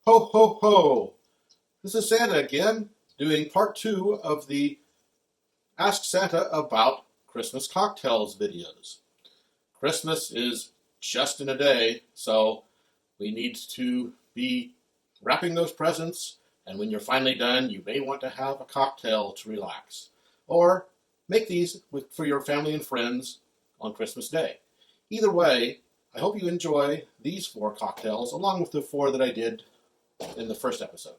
Ho, ho, ho! This is Santa again, doing part 2 of the Ask Santa About Christmas Cocktails videos. Christmas is just in a day, so we need to be wrapping those presents, and when you're finally done, you may want to have a cocktail to relax. Or make these for your family and friends on Christmas Day. Either way, I hope you enjoy these 4 cocktails, along with the 4 that I did in the first episode.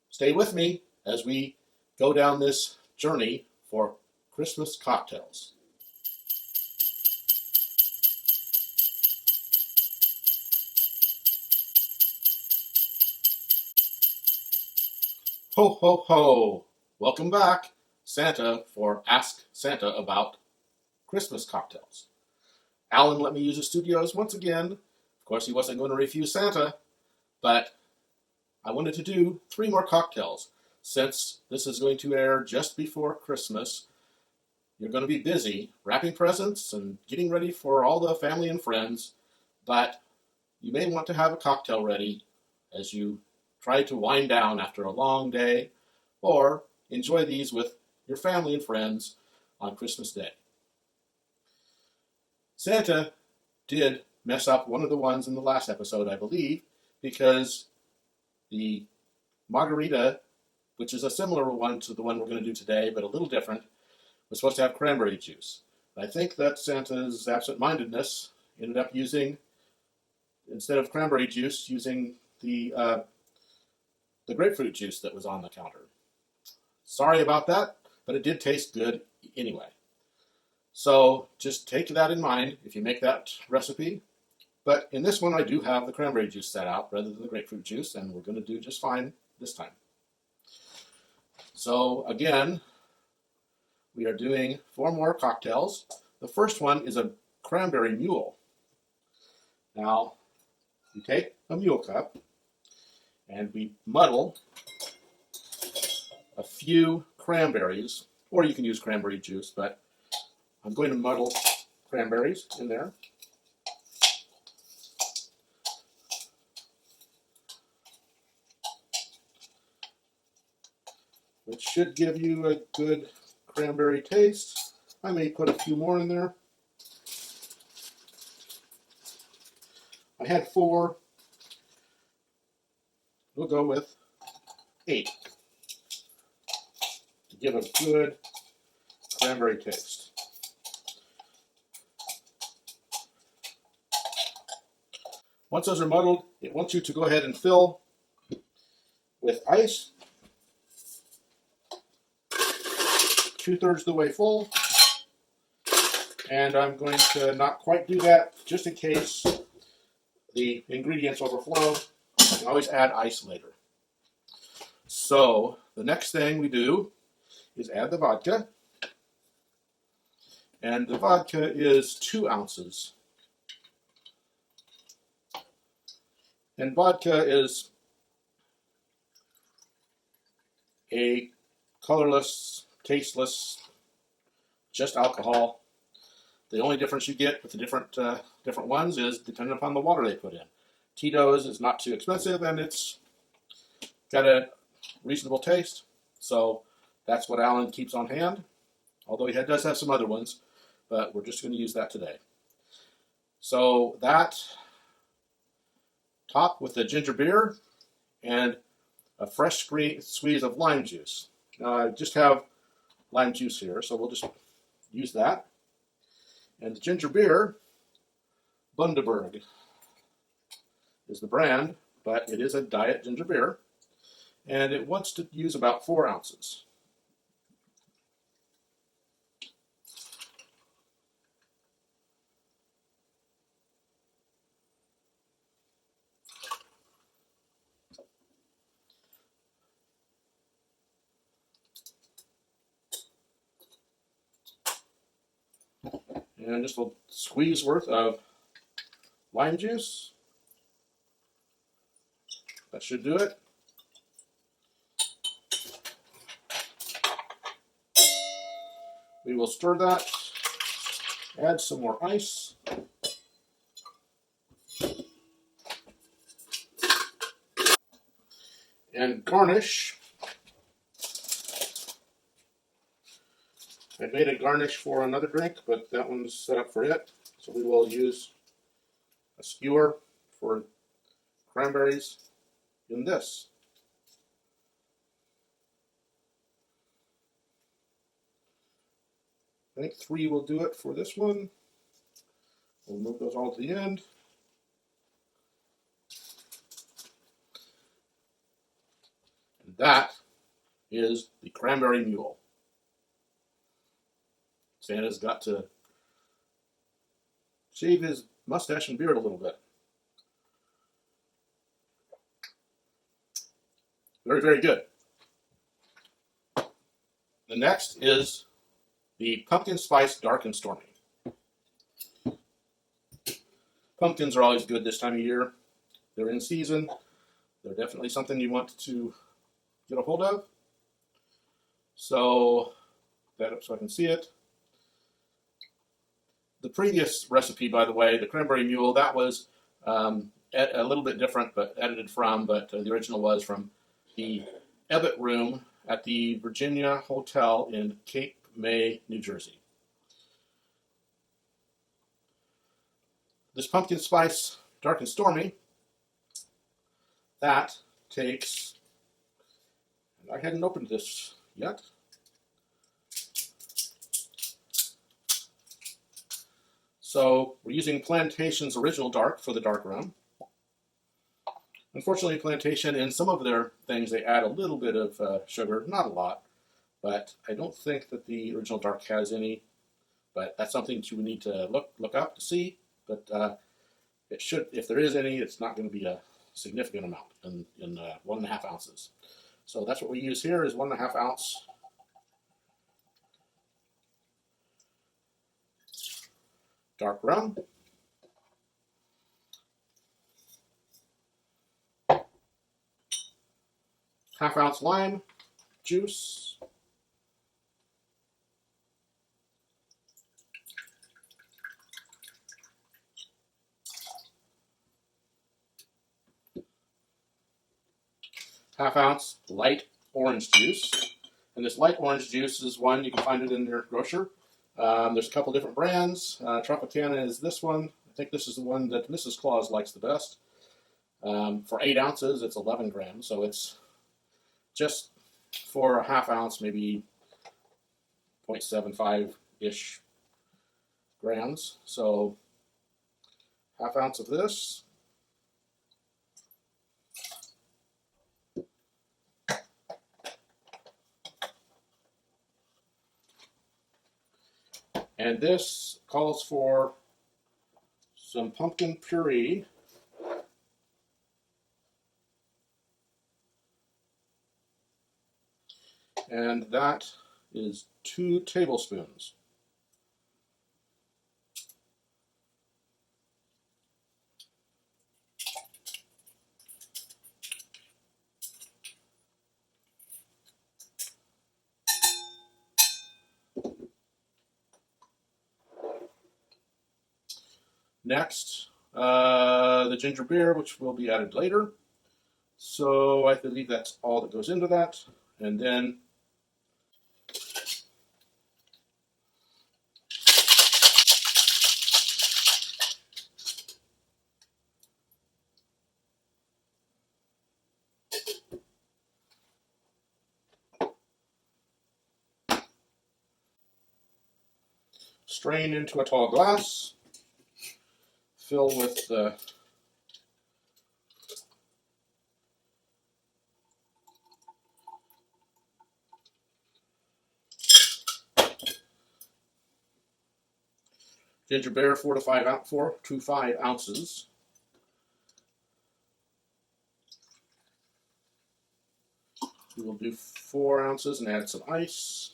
Stay with me as we go down this journey for Christmas cocktails. Ho, ho, ho! Welcome back, Santa, for Ask Santa About Christmas Cocktails. Alan let me use his studios once again. Of course, he wasn't going to refuse Santa, but I wanted to do 3 more cocktails. Since this is going to air just before Christmas, you're going to be busy wrapping presents and getting ready for all the family and friends, but you may want to have a cocktail ready as you try to wind down after a long day, or enjoy these with your family and friends on Christmas Day. Santa did mess up one of the ones in the last episode, I believe, because the margarita, which is a similar one to the one we're going to do today, but a little different, was supposed to have cranberry juice. I think that Santa's absent-mindedness ended up using, instead of cranberry juice, using the grapefruit juice that was on the counter. Sorry about that, but it did taste good anyway. So just take that in mind if you make that recipe. But in this one, I do have the cranberry juice set out rather than the grapefruit juice, and we're going to do just fine this time. So again, we are doing 4 more cocktails. The first one is a Cranberry Mule. Now, you take a mule cup, and we muddle a few cranberries, or you can use cranberry juice, but I'm going to muddle cranberries in there. Which should give you a good cranberry taste. I may put a few more in there. I had 4. We'll go with 8 to give a good cranberry taste. Once those are muddled, it wants you to go ahead and fill with ice. 2/3 the way full. And I'm going to not quite do that just in case the ingredients overflow. I can always add ice later. So the next thing we do is add the vodka. And the vodka is 2 ounces. And vodka is a colorless, tasteless, just alcohol. The only difference you get with the different ones is depending upon the water they put in. Tito's is not too expensive, and it's got a reasonable taste. So that's what Alan keeps on hand, although he does have some other ones, but we're just going to use that today. So that top with the ginger beer and a fresh squeeze of lime juice. Now I just have lime juice here, so we'll just use that. And the ginger beer, Bundaberg is the brand, but it is a diet ginger beer, and it wants to use about 4 ounces. And just a squeeze worth of lime juice. That should do it. We will stir that, add some more ice. And garnish. I made a garnish for another drink, but that one's set up for it. So we will use a skewer for cranberries in this. I think 3 will do it for this one. We'll move those all to the end. And that is the Cranberry Mule. Santa's got to shave his mustache and beard a little bit. Very, very good. The next is the Pumpkin Spice Dark and Stormy. Pumpkins are always good this time of year. They're in season. They're definitely something you want to get a hold of. So, that up so I can see it. The previous recipe, by the way, the Cranberry Mule, that was a little bit different, but edited from, but the original was from the Ebbitt room at the Virginia Hotel in Cape May, New Jersey. This Pumpkin Spice Dark and Stormy, that takes, I hadn't opened this yet. So we're using Plantation's Original Dark for the dark rum. Unfortunately, Plantation, in some of their things, they add a little bit of sugar, not a lot, but I don't think that the Original Dark has any. But that's something that you would need to look up to see. But it should, if there is any, it's not going to be a significant amount in 1.5 ounces. So that's what we use here is 1.5 ounce dark rum. Half ounce lime juice. Half ounce light orange juice. And this light orange juice is one, you can find it in your grocer. There's a couple different brands. Tropicana is this one. I think this is the one that Mrs. Claus likes the best. For 8 ounces, it's 11 grams. So it's just for a half ounce, maybe 0.75-ish grams. So half ounce of this. And this calls for some pumpkin puree. And that is 2 tablespoons. Next, the ginger beer, which will be added later. So I believe that's all that goes into that. And then strain into a tall glass. Fill with the ginger beer, 4 to 5 ounces. We will do 4 ounces and add some ice.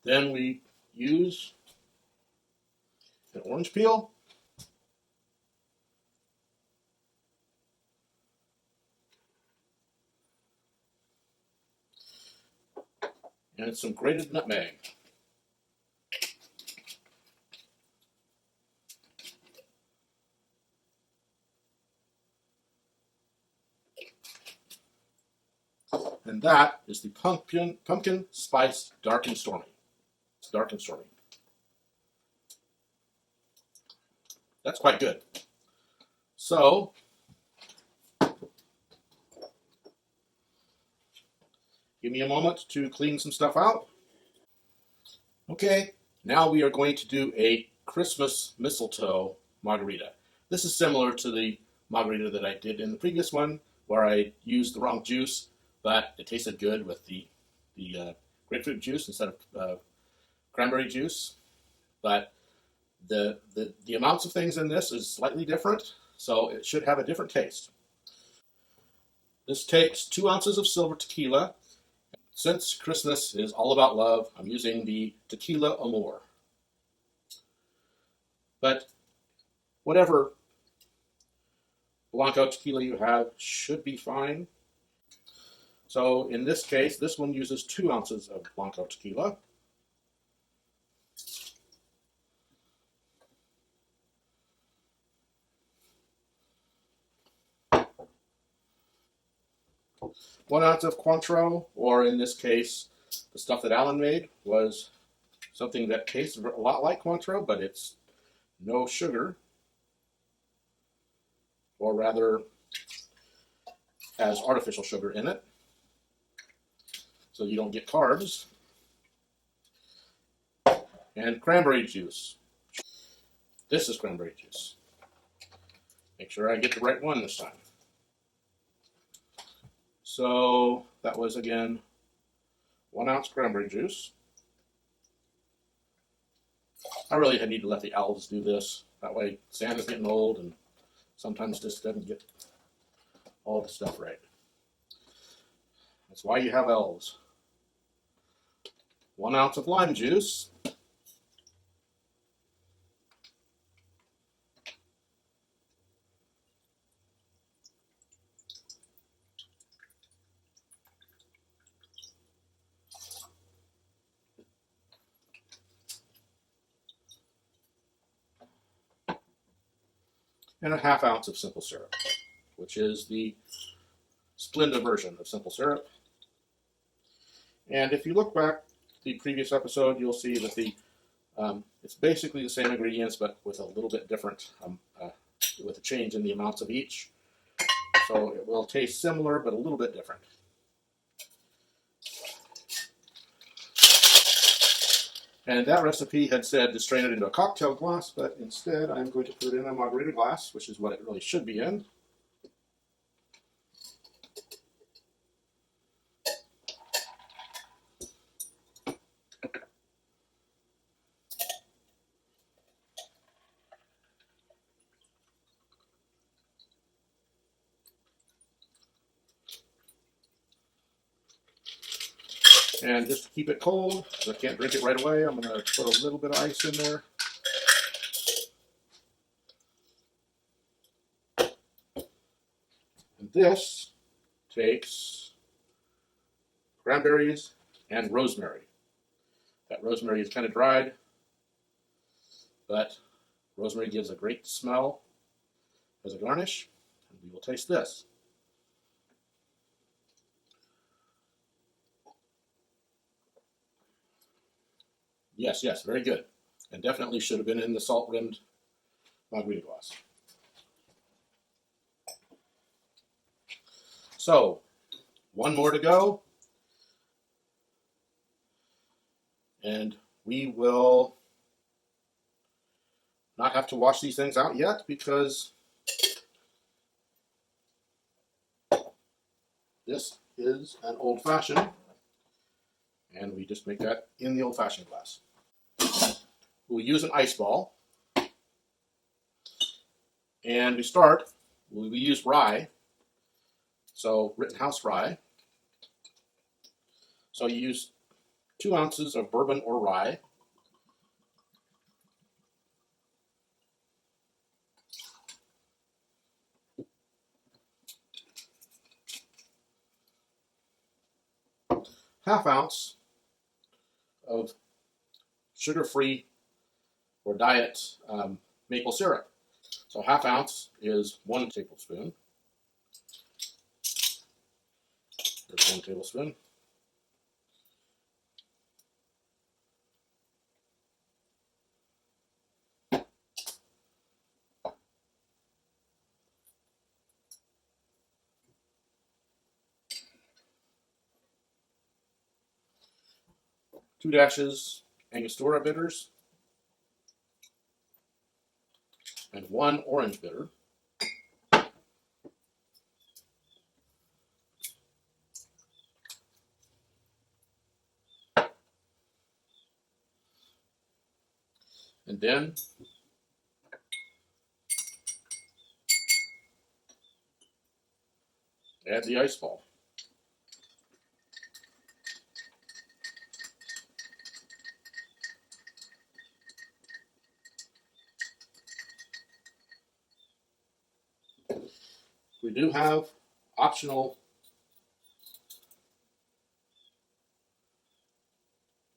Then we use an orange peel. And some grated nutmeg. and that is the pumpkin spice dark and stormy. It's dark and stormy. That's quite good. So, give me a moment to clean some stuff out. Okay, now we are going to do a Christmas mistletoe margarita. This is similar to the margarita that I did in the previous one, where I used the wrong juice, but it tasted good with the grapefruit juice instead of cranberry juice. But the amounts of things in this is slightly different, so it should have a different taste. This takes 2 ounces of silver tequila. Since Christmas is all about love, I'm using the Tequila Amor. But whatever Blanco tequila you have should be fine. So in this case, this one uses 2 ounces of Blanco tequila. One ounce of Cointreau, or in this case, the stuff that Alan made was something that tastes a lot like Cointreau, but it's no sugar, or rather has artificial sugar in it, so you don't get carbs. And cranberry juice. This is cranberry juice. Make sure I get the right one this time. So that was, again, 1 ounce cranberry juice. I really need to let the elves do this. That way Santa's getting old and sometimes just doesn't get all the stuff right. That's why you have elves. 1 ounce of lime juice. And a ½ ounce of simple syrup, which is the Splenda version of simple syrup. And if you look back the previous episode, you'll see that it's basically the same ingredients, but with a little bit different, with a change in the amounts of each. So it will taste similar, but a little bit different. And that recipe had said to strain it into a cocktail glass, but instead I'm going to put it in a margarita glass, which is what it really should be in. And just to keep it cold, because I can't drink it right away, I'm going to put a little bit of ice in there. And this takes cranberries and rosemary. That rosemary is kind of dried, but rosemary gives a great smell as a garnish. And we will taste this. Yes, yes, very good. And definitely should have been in the salt-rimmed margarita glass. So, one more to go. And we will not have to wash these things out yet because this is an old-fashioned, and we just make that in the old-fashioned glass. We'll use an ice ball, and we use rye, so Rittenhouse rye. So you use 2 ounces of bourbon or rye, ½ ounce of sugar-free or diet maple syrup. So ½ ounce is 1 tablespoon. There's 1 tablespoon. Two dashes Angostura bitters and 1 orange bitter. And then add the ice ball. We do have optional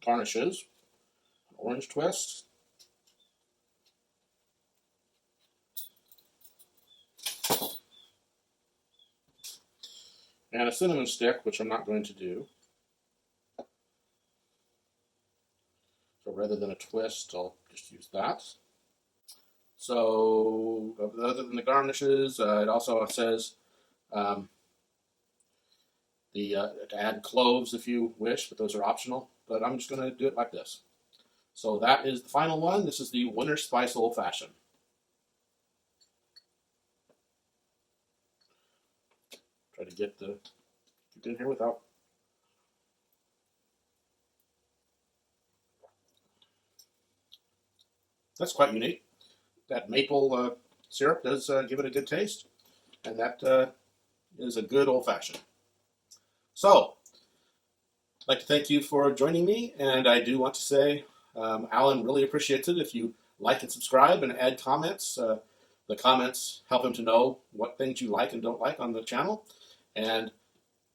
garnishes, orange twist, and a cinnamon stick, which I'm not going to do. So rather than a twist, I'll just use that. So other than the garnishes, it also says to add cloves if you wish, but those are optional. But I'm just going to do it like this. So that is the final one. This is the Winter Spice Old Fashioned. Try to get in here without. That's quite unique. That maple syrup does give it a good taste, and that is a good old fashioned. So, I'd like to thank you for joining me, and I do want to say, Alan really appreciates it if you like and subscribe and add comments. The comments help him to know what things you like and don't like on the channel. And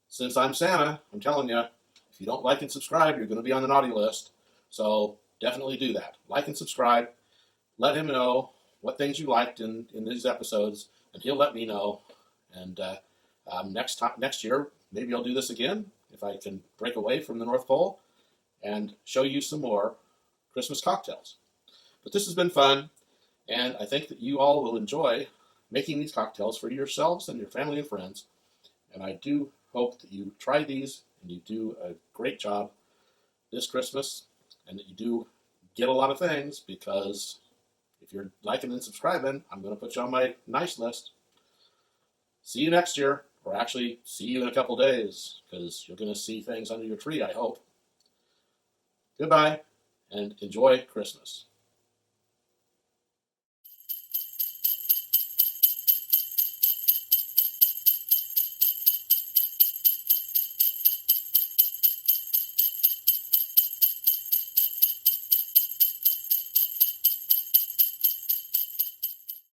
since I'm Santa, I'm telling you, if you don't like and subscribe, you're going to be on the naughty list. So definitely do that. Like and subscribe. Let him know what things you liked in these episodes, and he'll let me know. And next year, maybe I'll do this again if I can break away from the North Pole and show you some more Christmas cocktails. But this has been fun, and I think that you all will enjoy making these cocktails for yourselves and your family and friends. And I do hope that you try these and you do a great job this Christmas, and that you do get a lot of things, because if you're liking and subscribing, I'm going to put you on my nice list. See you next year, or actually see you in a couple days, because you're going to see things under your tree, I hope. Goodbye, and enjoy Christmas.